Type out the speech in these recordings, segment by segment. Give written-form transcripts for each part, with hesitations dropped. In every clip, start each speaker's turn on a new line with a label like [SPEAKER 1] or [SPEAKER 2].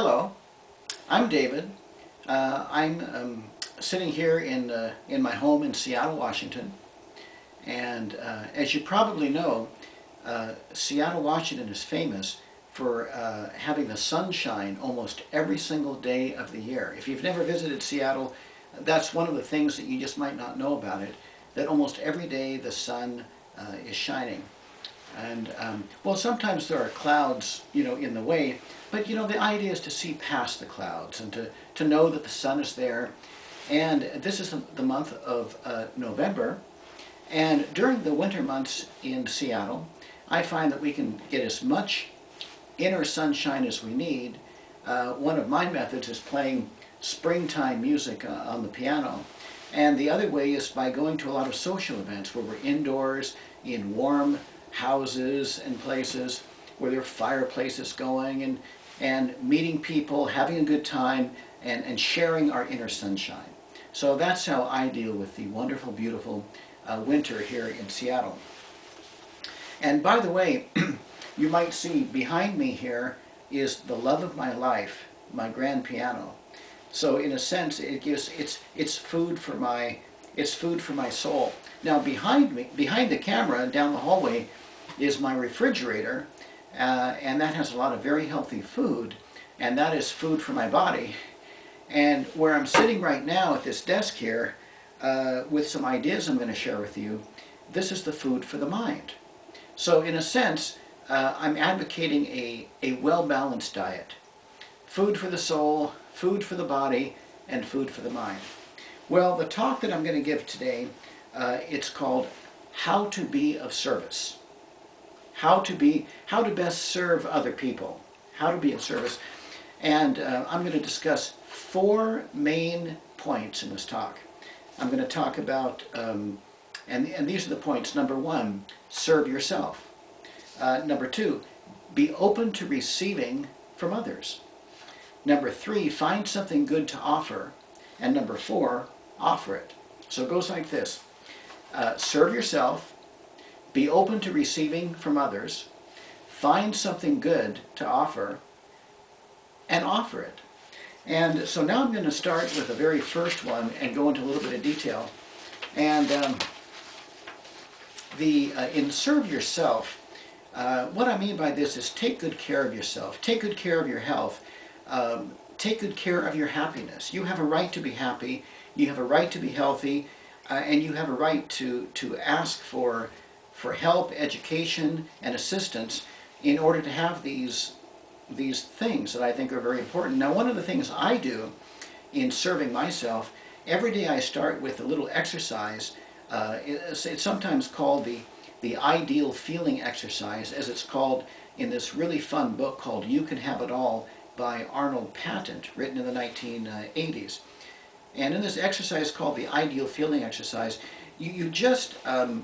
[SPEAKER 1] Hello, I'm David. I'm sitting here in my home in Seattle, Washington, and as you probably know, Seattle, Washington is famous for having the sunshine almost every single day of the year. If you've never visited Seattle, that's one of the things that you just might not know about it, that almost every day the sun is shining. And well, sometimes there are clouds, in the way, but the idea is to see past the clouds and to know that the sun is there. And this is the month of November, and during the winter months in Seattle, I find that we can get as much inner sunshine as we need. One of my methods is playing springtime music on the piano, and the other way is by going to a lot of social events where we're indoors in warm houses and places where there are fireplaces going, and meeting people, having a good time, and sharing our inner sunshine. So that's how I deal with the wonderful, beautiful winter here in Seattle. And by the way, you might see behind me here is the love of my life, my grand piano. So in a sense, it's food for my soul. Now behind me, behind the camera, down the hallway, is my refrigerator, and that has a lot of very healthy food, and that is food for my body. And where I'm sitting right now at this desk here, with some ideas I'm going to share with you, this is the food for the mind. So in a sense, I'm advocating a well-balanced diet. Food for the soul, food for the body, and food for the mind. Well, the talk that I'm going to give today, it's called How to Be of Service. How to best serve other people. How to be of service. And I'm going to discuss 4 main points in this talk. I'm going to talk about, and these are the points. Number 1, serve yourself. Number 2, be open to receiving from others. Number 3, find something good to offer. And number 4, offer it. So it goes like this. Serve yourself, be open to receiving from others, find something good to offer, and offer it. And so now I'm going to start with the very first one and go into a little bit of detail. And in serve yourself, what I mean by this is take good care of yourself, take good care of your health, take good care of your happiness. You have a right to be happy, you have a right to be healthy, and you have a right to ask for help, education, and assistance in order to have these things that I think are very important. Now, one of the things I do in serving myself, every day I start with a little exercise. It's sometimes called the ideal feeling exercise, as it's called in this really fun book called You Can Have It All by Arnold Patent, written in the 1980s. And in this exercise called the ideal feeling exercise, you just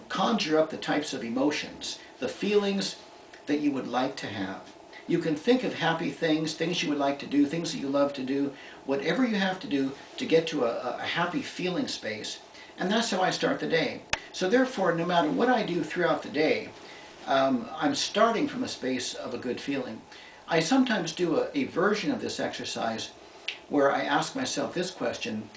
[SPEAKER 1] conjure up the types of emotions, the feelings that you would like to have. You can think of happy things, things you would like to do, things that you love to do, whatever you have to do to get to a happy feeling space. And that's how I start the day. So therefore, no matter what I do throughout the day, I'm starting from a space of a good feeling. I sometimes do a version of this exercise where I ask myself this question,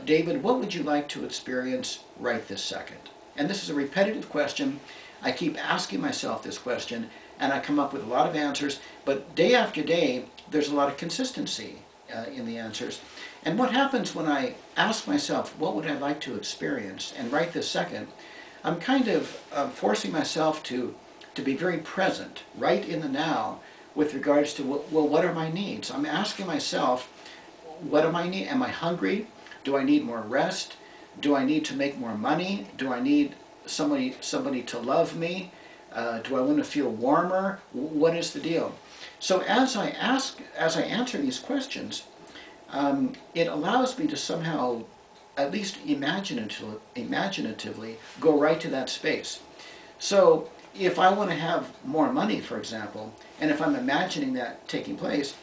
[SPEAKER 1] David, what would you like to experience right this second? And this is a repetitive question. I keep asking myself this question, and I come up with a lot of answers, but day after day, there's a lot of consistency in the answers. And what happens when I ask myself, what would I like to experience, and right this second, I'm kind of forcing myself to be very present, right in the now, with regards to, well, what are my needs? I'm asking myself, what am I need? Am I hungry? Do I need more rest? Do I need to make more money? Do I need somebody to love me? Do I want to feel warmer? What is the deal? So as I answer these questions, it allows me to somehow, at least imaginatively, go right to that space. So if I want to have more money, for example, and if I'm imagining that taking place,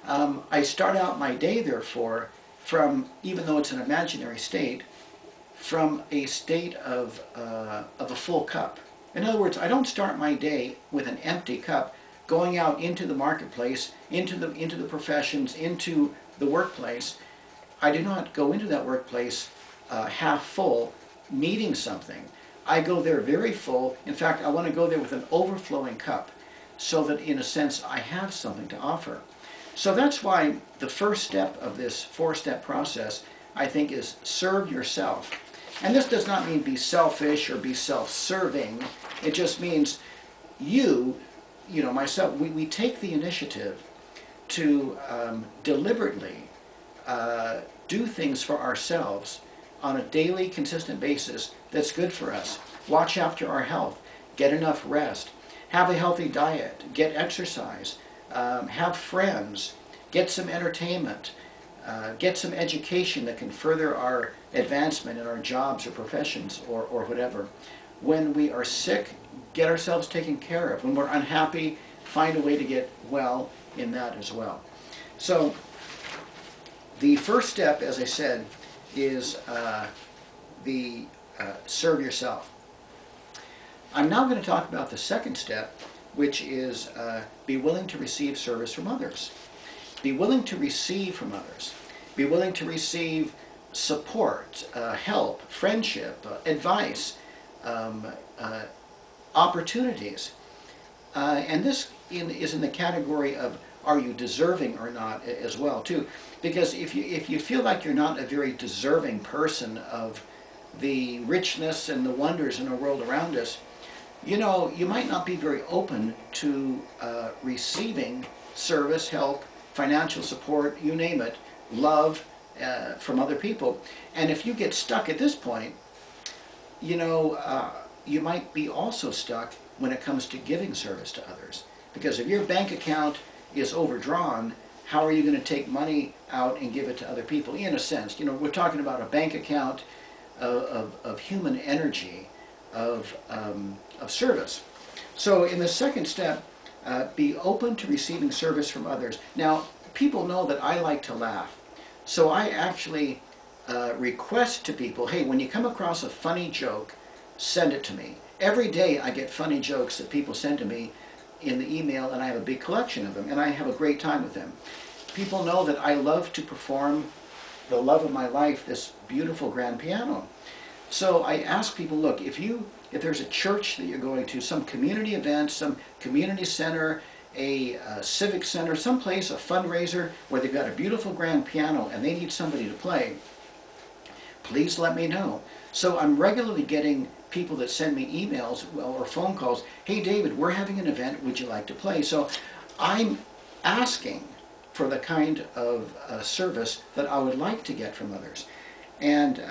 [SPEAKER 1] I start out my day, therefore, from, even though it's an imaginary state, from a state of a full cup. In other words, I don't start my day with an empty cup, going out into the marketplace, into the professions, into the workplace, I do not go into that workplace half full, needing something. I go there very full. In fact, I want to go there with an overflowing cup, so that in a sense I have something to offer. So that's why the first step of this four-step process, I think, is serve yourself. And this does not mean be selfish or be self-serving. It just means myself, we take the initiative to deliberately do things for ourselves on a daily, consistent basis that's good for us. Watch after our health, get enough rest, have a healthy diet, get exercise, have friends, get some entertainment, get some education that can further our advancement in our jobs or professions or whatever. When we are sick, get ourselves taken care of. When we're unhappy, find a way to get well in that as well. So the first step, as I said, is serve yourself. I'm now going to talk about the second step, which is be willing to receive service from others. Be willing to receive from others. Be willing to receive support, help, friendship, advice, opportunities. And this is in the category of, are you deserving or not, as well too. Because if you feel like you're not a very deserving person of the richness and the wonders in the world around us, you might not be very open to receiving service, help, financial support, you name it, love from other people. And if you get stuck at this point, you might be also stuck when it comes to giving service to others. Because if your bank account is overdrawn, how are you going to take money out and give it to other people? In a sense, we're talking about a bank account of human energy, of service. So in the second step, be open to receiving service from others. Now, people know that I like to laugh. So I actually request to people, hey, when you come across a funny joke, send it to me. Every day I get funny jokes that people send to me in the email, and I have a big collection of them, and I have a great time with them. People know that I love to perform the love of my life, this beautiful grand piano. So I ask people, look, if there's a church that you're going to, some community event, some community center, a civic center, someplace, a fundraiser where they've got a beautiful grand piano and they need somebody to play, please let me know. So I'm regularly getting people that send me emails or phone calls, hey David, we're having an event, would you like to play? So I'm asking for the kind of service that I would like to get from others. And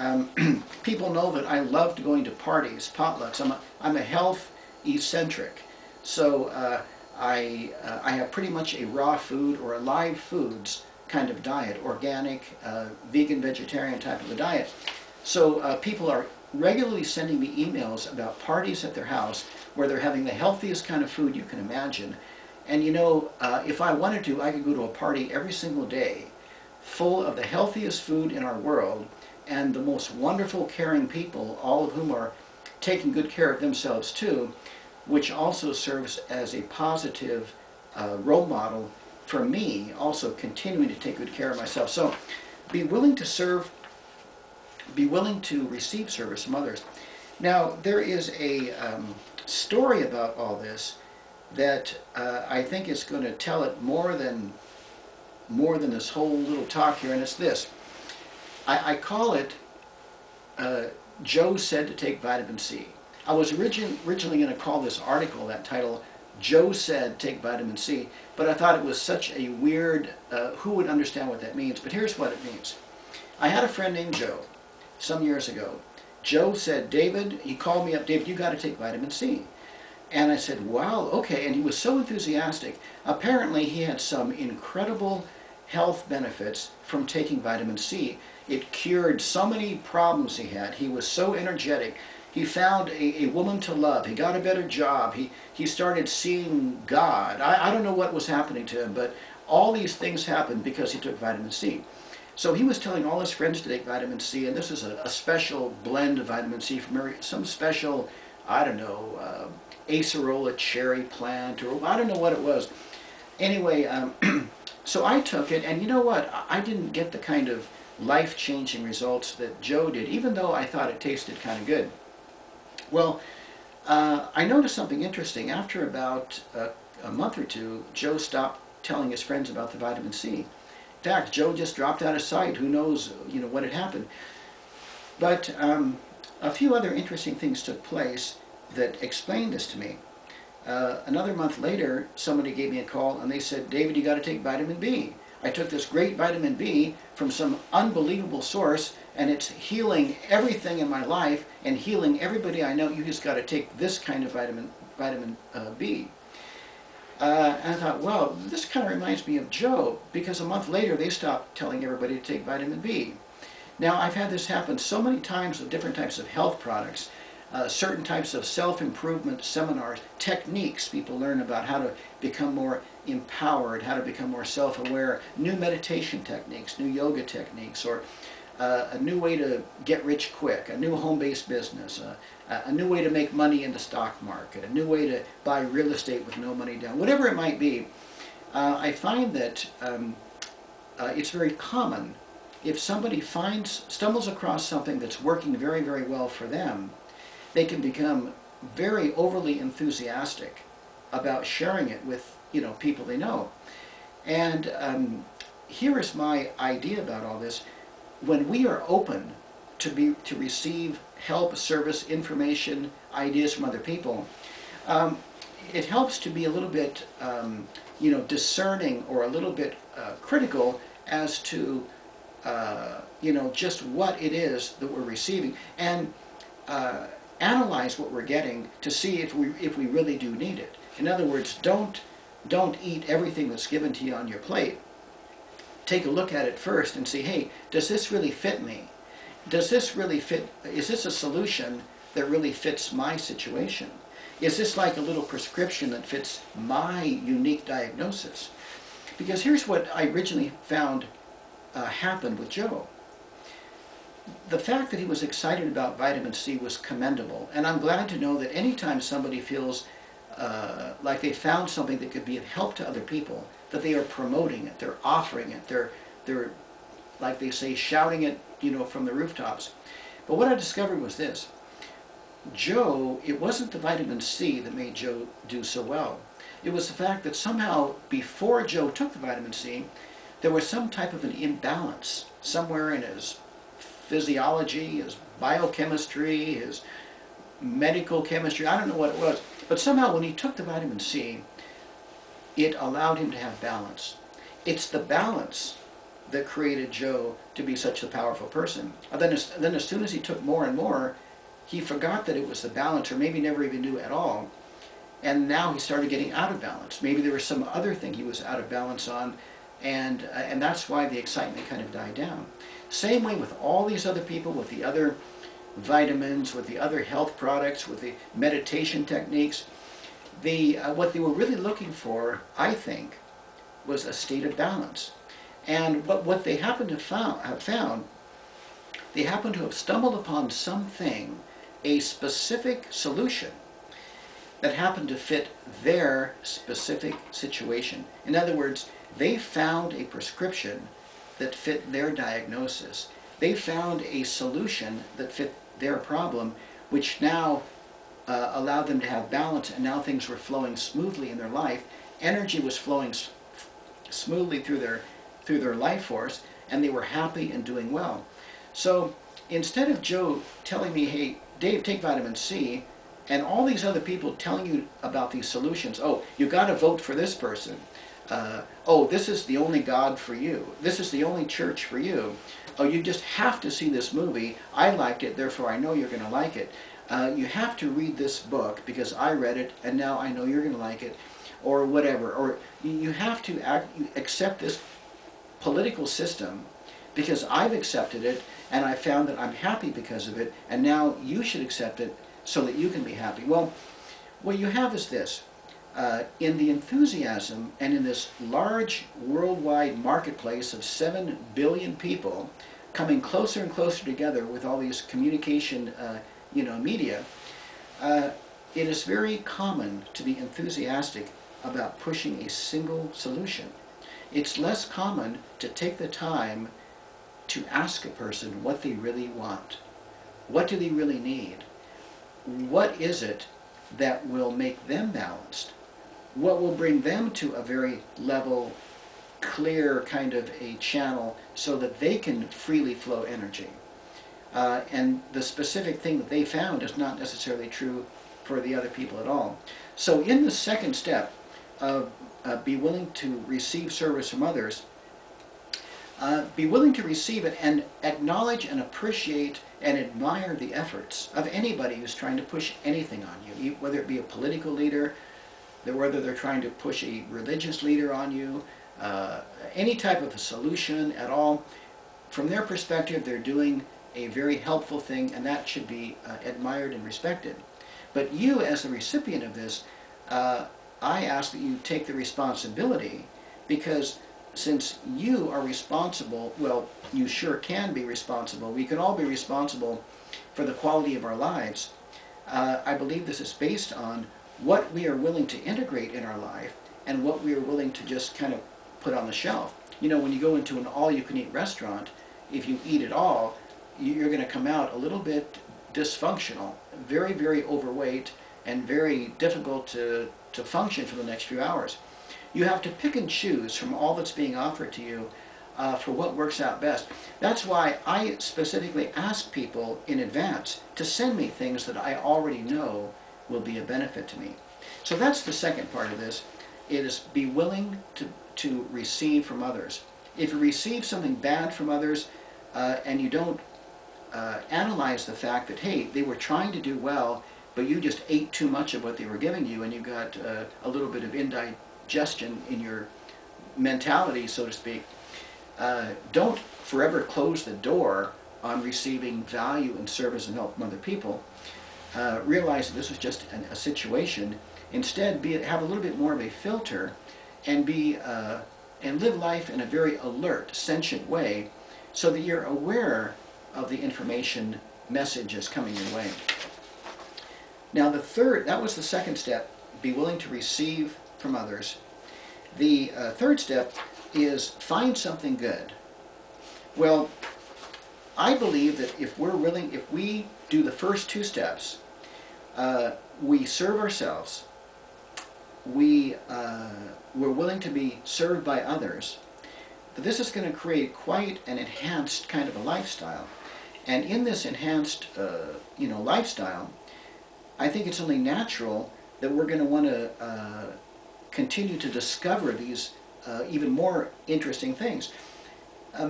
[SPEAKER 1] people know that I loved going to parties, potlucks. I'm a health eccentric. So I have pretty much a raw food or a live foods kind of diet, organic, vegan, vegetarian type of a diet. So people are regularly sending me emails about parties at their house where they're having the healthiest kind of food you can imagine. And if I wanted to, I could go to a party every single day full of the healthiest food in our world and the most wonderful, caring people, all of whom are taking good care of themselves too, which also serves as a positive role model for me, also continuing to take good care of myself. So be willing to serve, be willing to receive service from others. Now, there is a story about all this that I think is going to tell it more than this whole little talk here, and it's this. I call it Joe Said to Take Vitamin C. I was originally going to call this article, that title, Joe Said Take Vitamin C, but I thought it was such a weird, who would understand what that means? But here's what it means. I had a friend named Joe some years ago. Joe said, David, he called me up, David, you got to take vitamin C. And I said, wow, okay, and he was so enthusiastic. Apparently he had some incredible health benefits from taking vitamin C. It cured so many problems he had. He was so energetic. He found a woman to love. He got a better job. He started seeing God. I don't know what was happening to him, but all these things happened because he took vitamin C. So he was telling all his friends to take vitamin C, and this is a special blend of vitamin C from some special I don't know, acerola cherry plant, or I don't know what it was. Anyway, so I took it, and you know what? I didn't get the kind of life-changing results that Joe did, even though I thought it tasted kind of good. Well, I noticed something interesting. After about a month or two, Joe stopped telling his friends about the vitamin C. In fact, Joe just dropped out of sight. Who knows, what had happened. But a few other interesting things took place that explained this to me. Another month later, somebody gave me a call and they said, David, you got to take vitamin B. I took this great vitamin B from some unbelievable source, and it's healing everything in my life and healing everybody I know. You just got to take this kind of vitamin B. And I thought, well, this kind of reminds me of Joe, because a month later they stopped telling everybody to take vitamin B. Now, I've had this happen so many times with different types of health products, certain types of self-improvement seminars, techniques. People learn about how to become more empowered, how to become more self-aware, new meditation techniques, new yoga techniques, or a new way to get rich quick, a new home-based business, a new way to make money in the stock market, a new way to buy real estate with no money down, whatever it might be. I find that it's very common if somebody stumbles across something that's working very, very well for them, they can become very overly enthusiastic about sharing it with people they know. And here is my idea about all this. When we are open to receive help, service, information, ideas from other people, it helps to be a little bit discerning, or a little bit critical as to just what it is that we're receiving, and analyze what we're getting to see if we really do need it. In other words, don't eat everything that's given to you on your plate. Take a look at it first and see, hey, does this really fit me? Does this really fit? Is this a solution that really fits my situation? Is this like a little prescription that fits my unique diagnosis? Because here's what I originally found happened with Joe. The fact that he was excited about vitamin C was commendable, and I'm glad to know that anytime somebody feels like they found something that could be of help to other people, that they are promoting it, they're offering it, they're like they say, shouting it, from the rooftops. But what I discovered was this: Joe, it wasn't the vitamin C that made Joe do so well. It was the fact that somehow before Joe took the vitamin C, there was some type of an imbalance somewhere in his physiology, his biochemistry, his medical chemistry. I don't know what it was, but somehow when he took the vitamin C, it allowed him to have balance. It's the balance that created Joe to be such a powerful person. And then as soon as he took more and more, he forgot that it was the balance, or maybe never even knew at all. And now he started getting out of balance. Maybe there was some other thing he was out of balance on, and that's why the excitement kind of died down. Same way with all these other people, with the other vitamins, with the other health products, with the meditation techniques. What they were really looking for, I think, was a state of balance. And what they happened to have found, they happened to have stumbled upon something, a specific solution that happened to fit their specific situation. In other words, they found a prescription that fit their diagnosis. They found a solution that fit their problem, which now allowed them to have balance, and now things were flowing smoothly in their life. Energy was flowing smoothly through their life force, and they were happy and doing well. So instead of Joe telling me, hey, Dave, take vitamin C, and all these other people telling you about these solutions, oh, you got to vote for this person. Oh, this is the only God for you. This is the only church for you. Oh, you just have to see this movie. I liked it, therefore I know you're going to like it. You have to read this book because I read it and now I know you're going to like it, or whatever. Or you have to accept this political system because I've accepted it and I found that I'm happy because of it, and now you should accept it so that you can be happy. Well, what you have is this. In the enthusiasm and in this large worldwide marketplace of 7 billion people coming closer and closer together with all these communication media, Uh, it is very common to be enthusiastic about pushing a single solution. It's less common to take the time to ask a person what they really want. What do they really need? What is it that will make them balanced? What will bring them to a very level, clear kind of a channel so that they can freely flow energy? And the specific thing that they found is not necessarily true for the other people at all. So in the second step of be willing to receive service from others, be willing to receive it and acknowledge and appreciate and admire the efforts of anybody who's trying to push anything on you, whether it be a political leader, whether they're trying to push a religious leader on you, any type of a solution at all. From their perspective, they're doing a very helpful thing, and that should be admired and respected. But you, as the recipient of this, I ask that you take the responsibility, because since you are responsible, well, you sure can be responsible. We can all be responsible for the quality of our lives. I believe this is based on what we are willing to integrate in our life and what we are willing to just kind of put on the shelf. You know, when you go into an all-you-can-eat restaurant, if you eat it all, you're going to come out a little bit dysfunctional, very, very overweight, and very difficult to function for the next few hours. You have to pick and choose from all that's being offered to you for what works out best. That's why I specifically ask people in advance to send me things that I already know will be a benefit to me. So that's the second part of this. It is be willing to receive from others. If you receive something bad from others and you don't analyze the fact that, hey, they were trying to do well, but you just ate too much of what they were giving you and you got a little bit of indigestion in your mentality, so to speak, don't forever close the door on receiving value and service and help from other people. Realize that this was just a situation. Instead, have a little bit more of a filter and and live life in a very alert, sentient way so that you're aware of the information messages coming your way. Now that was the second step, be willing to receive from others. The third step is find something good. Well, I believe that if we do the first two steps, we serve ourselves, we're willing to be served by others, that this is going to create quite an enhanced kind of a lifestyle. And in this enhanced lifestyle, I think it's only natural that we're going to want to continue to discover these even more interesting things,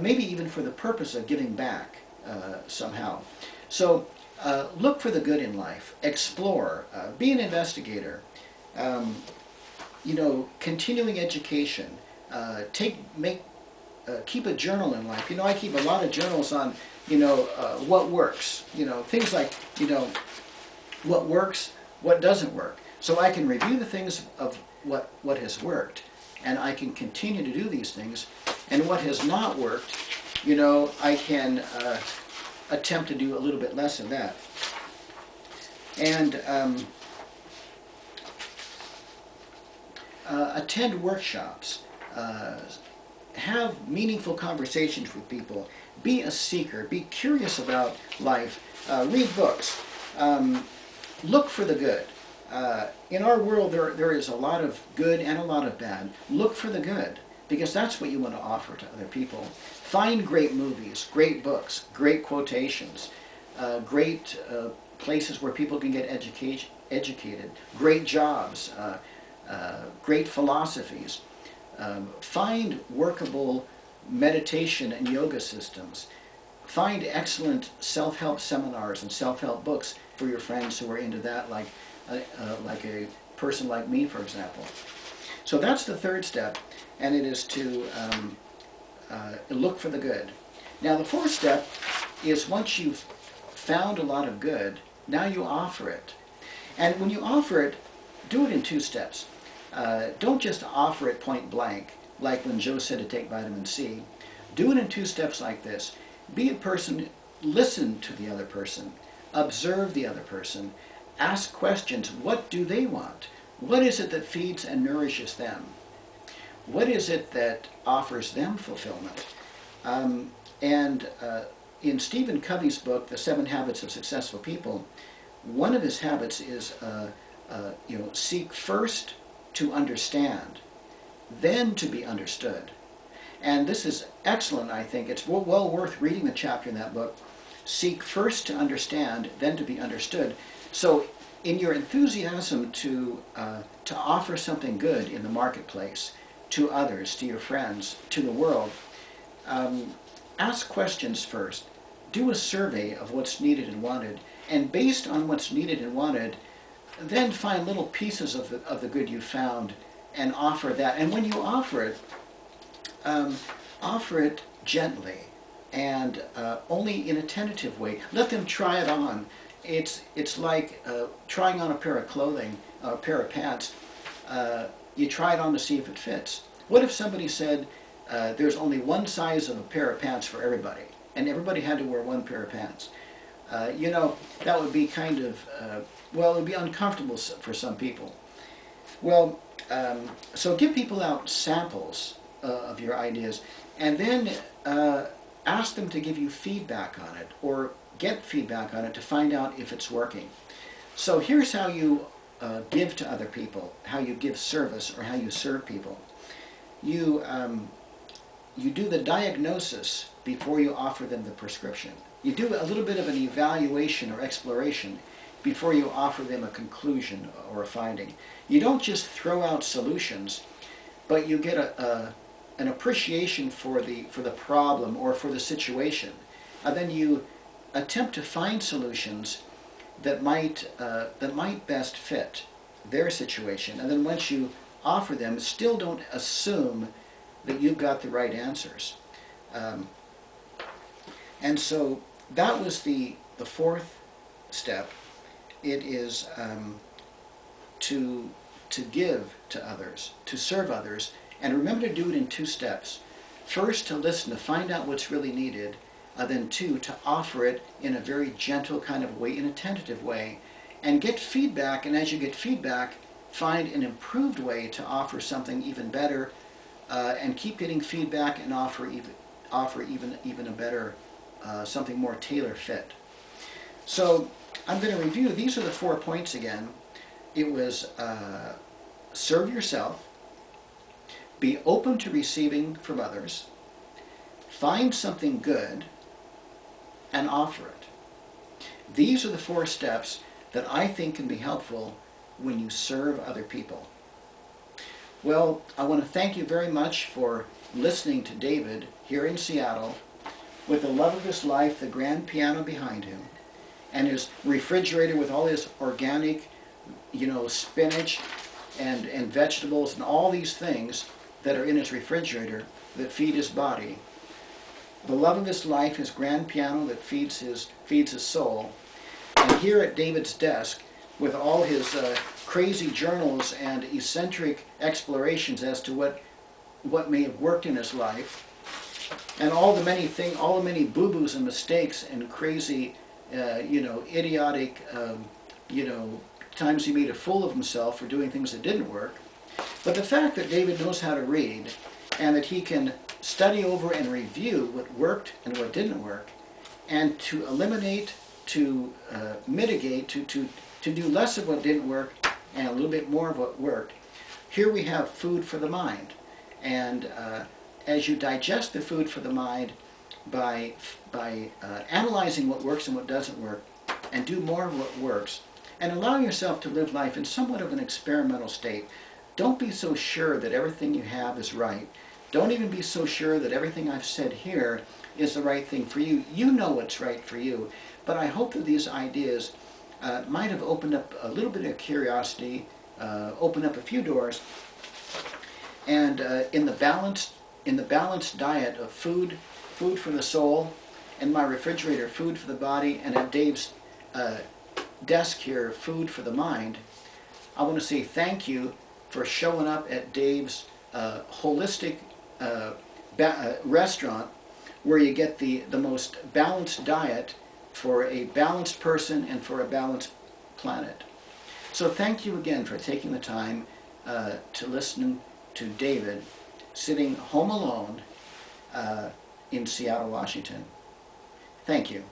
[SPEAKER 1] maybe even for the purpose of giving back somehow. So look for the good in life, explore, be an investigator, continuing education, keep a journal in life. I keep a lot of journals on, what works, things like, what works, what doesn't work. So I can review the things of what has worked, and I can continue to do these things. And what has not worked, I can attempt to do a little bit less of that. And attend workshops. Have meaningful conversations with people. Be a seeker. Be curious about life. Read books. Look for the good. In our world, there is a lot of good and a lot of bad. Look for the good, because that's what you want to offer to other people. Find great movies, great books, great quotations, great places where people can get educated, great jobs, great philosophies. Find workable meditation and yoga systems. Find excellent self-help seminars and self-help books for your friends who are into that, like a person like me, for example. So that's the third step, and it is to look for the good. Now the fourth step is, once you've found a lot of good, now you offer it. And when you offer it, do it in two steps. Don't just offer it point blank, like when Joe said to take vitamin C. Do it in two steps like this. Be a person, listen to the other person, observe the other person, ask questions. What do they want? What is it that feeds and nourishes them? What is it that offers them fulfillment? And in Stephen Covey's book, The 7 Habits of Successful People, one of his habits is, seek first to understand, then to be understood. And this is excellent, I think. It's well worth reading the chapter in that book. Seek first to understand, then to be understood. So in your enthusiasm to offer something good in the marketplace, to others, to your friends, to the world, ask questions first. Do a survey of what's needed and wanted. And based on what's needed and wanted, then find little pieces of the good you found and offer that. And when you offer it gently and only in a tentative way. Let them try it on. It's like trying on a pair of clothing, a pair of pants. You try it on to see if it fits. What if somebody said there's only one size of a pair of pants for everybody, and everybody had to wear one pair of pants? That would be kind of, it would be uncomfortable for some people. Well, so give people out samples of your ideas, and then ask them to give you feedback on it, or get feedback on it to find out if it's working. So here's how you give to other people, how you give service, or how you serve people. You do the diagnosis before you offer them the prescription. You do a little bit of an evaluation or exploration before you offer them a conclusion or a finding. You don't just throw out solutions, but you get an appreciation for the problem or for the situation. And then you attempt to find solutions that might best fit their situation. And then once you offer them, still don't assume that you've got the right answers. And so that was the fourth step. It is to give to others, to serve others, and remember to do it in 2 steps. First, to listen, to find out what's really needed, then 2, to offer it in a very gentle kind of way, in a tentative way, and get feedback. And as you get feedback, find an improved way to offer something even better, and keep getting feedback and offer even a better, something more tailor fit. So I'm going to review. These are the 4 points again. It was serve yourself, be open to receiving from others, find something good, and offer it. These are the 4 steps that I think can be helpful when you serve other people. Well, I want to thank you very much for listening to David here in Seattle, with the love of his life, the grand piano behind him, and his refrigerator with all his organic, spinach and vegetables and all these things that are in his refrigerator that feed his body. The love of his life, his grand piano that feeds his soul. And here at David's desk, with all his crazy journals and eccentric explorations as to what may have worked in his life, and all the many boo-boos and mistakes and crazy, idiotic, times he made a fool of himself for doing things that didn't work. But the fact that David knows how to read, and that he can study over and review what worked and what didn't work, and to eliminate, to mitigate, to do less of what didn't work and a little bit more of what worked. Here we have food for the mind. And as you digest the food for the mind by analyzing what works and what doesn't work, and do more of what works, and allow yourself to live life in somewhat of an experimental state. Don't be so sure that everything you have is right. Don't even be so sure that everything I've said here is the right thing for you. You know what's right for you. But I hope that these ideas might have opened up a little bit of curiosity, opened up a few doors, and in the balanced diet of food for the soul, and my refrigerator, food for the body, and at Dave's desk here, food for the mind, I want to say thank you for showing up at Dave's holistic restaurant, where you get the most balanced diet for a balanced person and for a balanced planet. So thank you again for taking the time to listen to David sitting home alone in Seattle, Washington. Thank you.